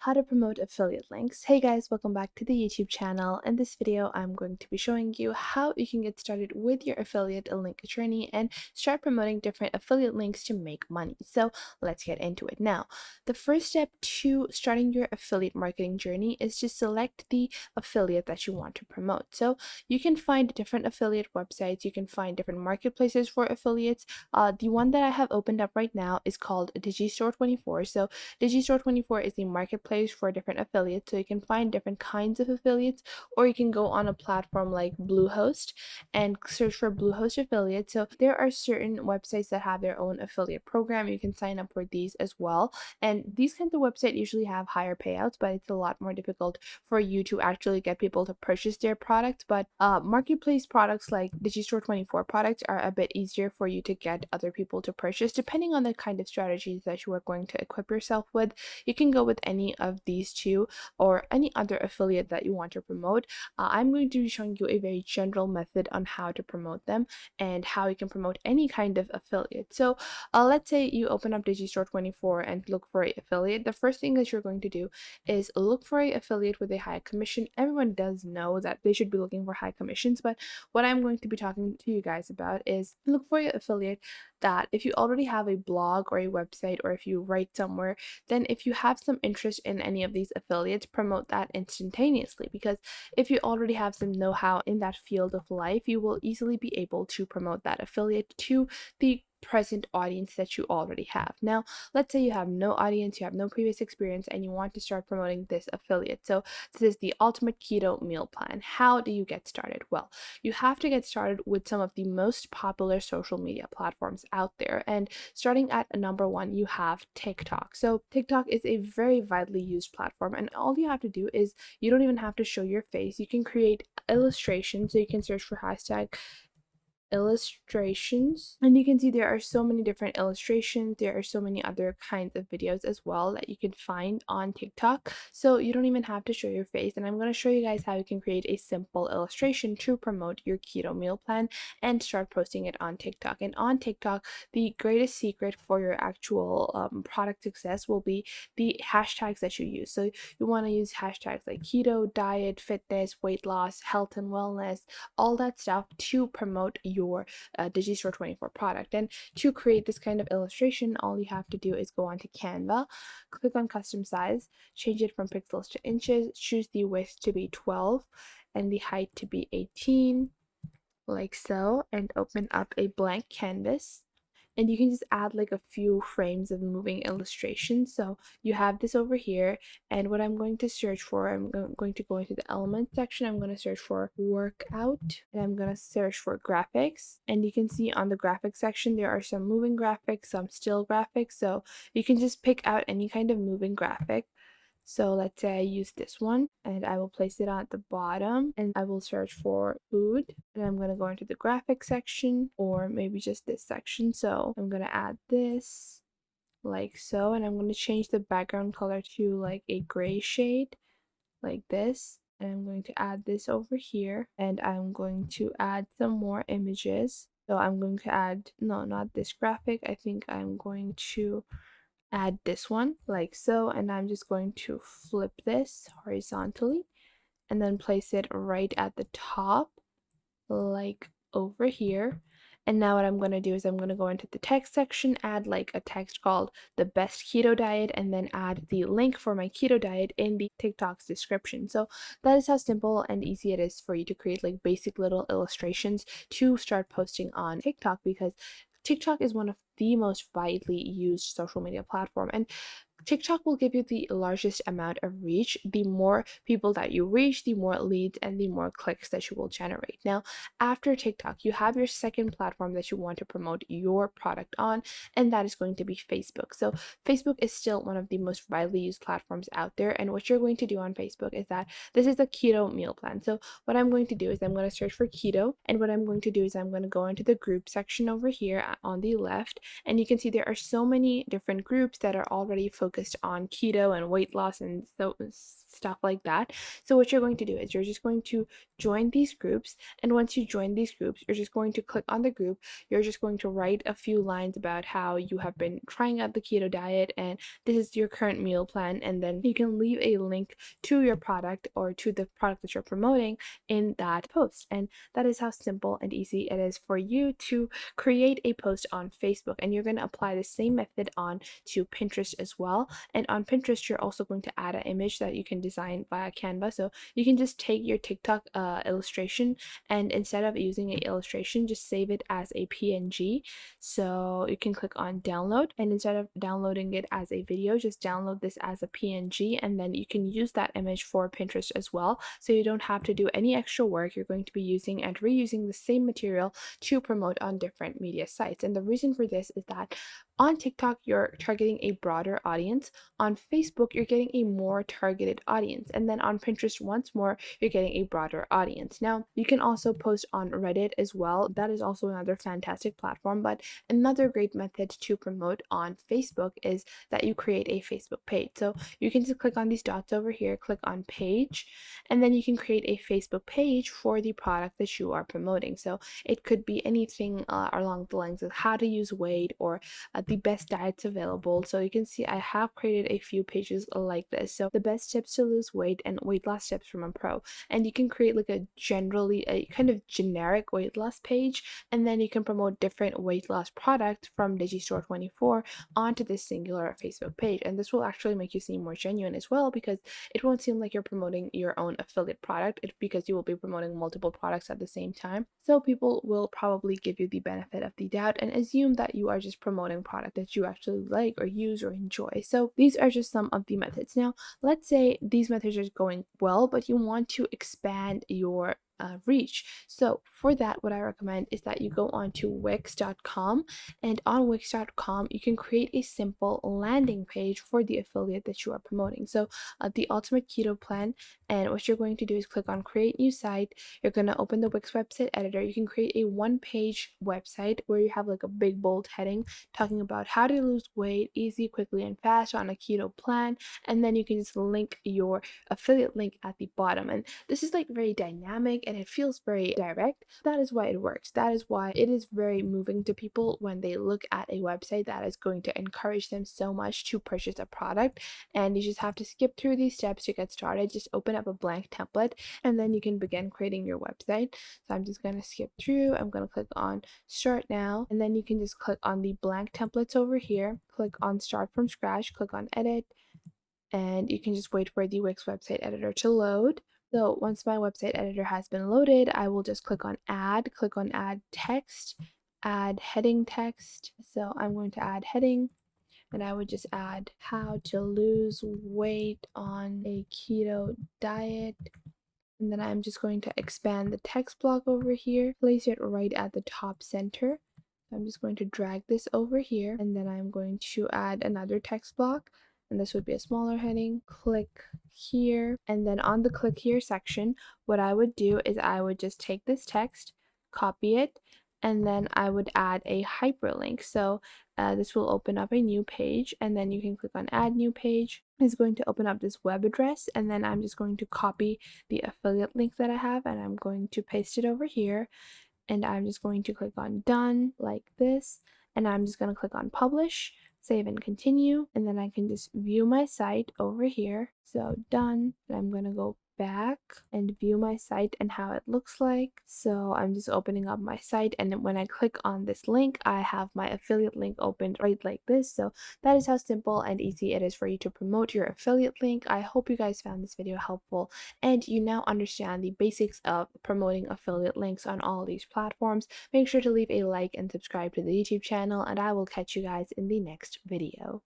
How to promote affiliate links. Hey guys, welcome back to the YouTube channel. In this video, I'm going to be showing you how you can get started with your affiliate link journey and start promoting different affiliate links to make money. So let's get into it now. The first step to starting your affiliate marketing journey is to select the affiliate that you want to promote. So you can find different affiliate websites, you can find different marketplaces for affiliates. The one that I have opened up right now is called Digistore24. So Digistore24 is a marketplace for different affiliates, so you can find different kinds of affiliates, or you can go on a platform like Bluehost and search for Bluehost affiliates. So there are certain websites that have their own affiliate program. You can sign up for these as well. And these kinds of websites usually have higher payouts, but it's a lot more difficult for you to actually get people to purchase their products. But marketplace products like Digistore24 products are a bit easier for you to get other people to purchase, depending on the kind of strategies that you are going to equip yourself with. You can go with any of these two or any other affiliate that you want to promote. I'm going to be showing you a very general method on how to promote them and how you can promote any kind of affiliate. So let's say you open up Digistore24 and look for a affiliate. The first thing that you're going to do is look for a affiliate with a high commission. Everyone does know that they should be looking for high commissions, but what I'm going to be talking to you guys about is look for your affiliate that if you already have a blog or a website, or if you write somewhere, then if you have some interest in any of these affiliates, promote that instantaneously, because if you already have some know-how in that field of life, you will easily be able to promote that affiliate to the present audience that you already have. Now, let's say you have no audience, you have no previous experience, and you want to start promoting this affiliate. So this is the Ultimate Keto Meal Plan. How do you get started? Well, you have to get started with some of the most popular social media platforms out there. And starting at number one, you have TikTok. So TikTok is a very widely used platform, and all you have to do is you don't even have to show your face. You can create illustrations, so you can search for hashtag illustrations, and you can see there are so many different illustrations. There are so many other kinds of videos as well that you can find on TikTok, so you don't even have to show your face. And I'm going to show you guys how you can create a simple illustration to promote your keto meal plan and start posting it on TikTok. And on TikTok, the greatest secret for your actual product success will be the hashtags that you use. So you want to use hashtags like keto, diet, fitness, weight loss, health and wellness, all that stuff to promote your Digistore24 product. And to create this kind of illustration, all you have to do is go onto Canva, click on custom size, change it from pixels to inches, choose the width to be 12 and the height to be 18, like so, and open up a blank canvas. And you can just add like a few frames of moving illustrations. So you have this over here, and what I'm going to search for, I'm going to go into the element section. I'm going to search for workout, and I'm going to search for graphics. And you can see on the graphics section there are some moving graphics, some still graphics, so you can just pick out any kind of moving graphic. So let's say I use this one, and I will place it at the bottom, and I will search for food, and I'm going to go into the graphic section, or maybe just this section. So I'm going to add this like so, and I'm going to change the background color to like a gray shade like this. And I'm going to add this over here, and I'm going to add some more images. So I'm going to add, no, not this graphic. I think I'm going to add this one like so, and I'm just going to flip this horizontally and then place it right at the top, like over here. And now what I'm going to do is I'm going to go into the text section, add like a text called the best keto diet, and then add the link for my keto diet in the TikTok's description. So that is how simple and easy it is for you to create like basic little illustrations to start posting on TikTok, because TikTok is one of the most widely used social media platform, and TikTok will give you the largest amount of reach. The more people that you reach, the more leads and the more clicks that you will generate. Now, after TikTok, you have your second platform that you want to promote your product on, and that is going to be Facebook. So Facebook is still one of the most widely used platforms out there. And what you're going to do on Facebook is that this is a keto meal plan. So what I'm going to do is I'm going to search for keto, and what I'm going to do is I'm going to go into the group section over here on the left, and you can see there are so many different groups that are already focused focused on keto and weight loss and so stuff like that. So what you're going to do is you're just going to join these groups, and once you join these groups, you're just going to click on the group. You're just going to write a few lines about how you have been trying out the keto diet and this is your current meal plan, and then you can leave a link to your product or to the product that you're promoting in that post. And that is how simple and easy it is for you to create a post on Facebook. And you're going to apply the same method on to Pinterest as well. And on Pinterest, you're also going to add an image that you can design via Canva. So you can just take your TikTok illustration, and instead of using an illustration, just save it as a PNG. So you can click on download, and instead of downloading it as a video, just download this as a PNG, and then you can use that image for Pinterest as well. So you don't have to do any extra work. You're going to be using and reusing the same material to promote on different media sites. And the reason for this is that on TikTok, you're targeting a broader audience. On Facebook, you're getting a more targeted audience. And then on Pinterest, once more, you're getting a broader audience. Now, you can also post on Reddit as well. That is also another fantastic platform. But another great method to promote on Facebook is that you create a Facebook page. So you can just click on these dots over here, click on page, and then you can create a Facebook page for the product that you are promoting. So it could be anything along the lines of how to lose weight or the best diets available. So you can see I have created a few pages like this. So the best tips to lose weight and weight loss tips from a pro. And you can create like a kind of generic weight loss page, and then you can promote different weight loss products from Digistore24 onto this singular Facebook page. And this will actually make you seem more genuine as well, because it won't seem like you're promoting your own affiliate product, because you will be promoting multiple products at the same time. So people will probably give you the benefit of the doubt and assume that you are just promoting product that you actually like or use or enjoy. So these are just some of the methods. Now, let's say these methods are going well, but you want to expand your reach. So for that, what I recommend is that you go on to Wix.com, and on Wix.com you can create a simple landing page for the affiliate that you are promoting. So the Ultimate Keto Plan, and what you're going to do is click on create new site. You're going to open the Wix website editor. You can create a one-page website where you have like a big bold heading talking about how to lose weight easy, quickly, and fast on a keto plan, and then you can just link your affiliate link at the bottom. And this is like very dynamic and it feels very direct. That is why it works. That is why it is very moving to people when they look at a website that is going to encourage them so much to purchase a product. And you just have to skip through these steps to get started. Just open up a blank template and then you can begin creating your website. So I'm just going to skip through. I'm going to click on start now, and then you can just click on the blank templates over here, click on start from scratch, click on edit, and you can just wait for the Wix website editor to load. So once my website editor has been loaded, I will just click on add text, add heading text. So I'm going to add heading, and I would just add how to lose weight on a keto diet. And then I'm just going to expand the text block over here, place it right at the top center. I'm just going to drag this over here, and then I'm going to add another text block, and this would be a smaller heading. Click here, and then on the click here section, what I would do is I would just take this text, copy it, and then I would add a hyperlink. So this will open up a new page, and then you can click on add new page. It's going to open up this web address, and then I'm just going to copy the affiliate link that I have, and I'm going to paste it over here, and I'm just going to click on done like this, and I'm just going to click on publish, save and continue, and then I can just view my site over here. So done, and I'm going to go back and view my site and how it looks like. So I'm just opening up my site, and when I click on this link, I have my affiliate link opened right like this. So that is how simple and easy it is for you to promote your affiliate link. I hope you guys found this video helpful and you now understand the basics of promoting affiliate links on all these platforms. Make sure to leave a like and subscribe to the YouTube channel, and I will catch you guys in the next video.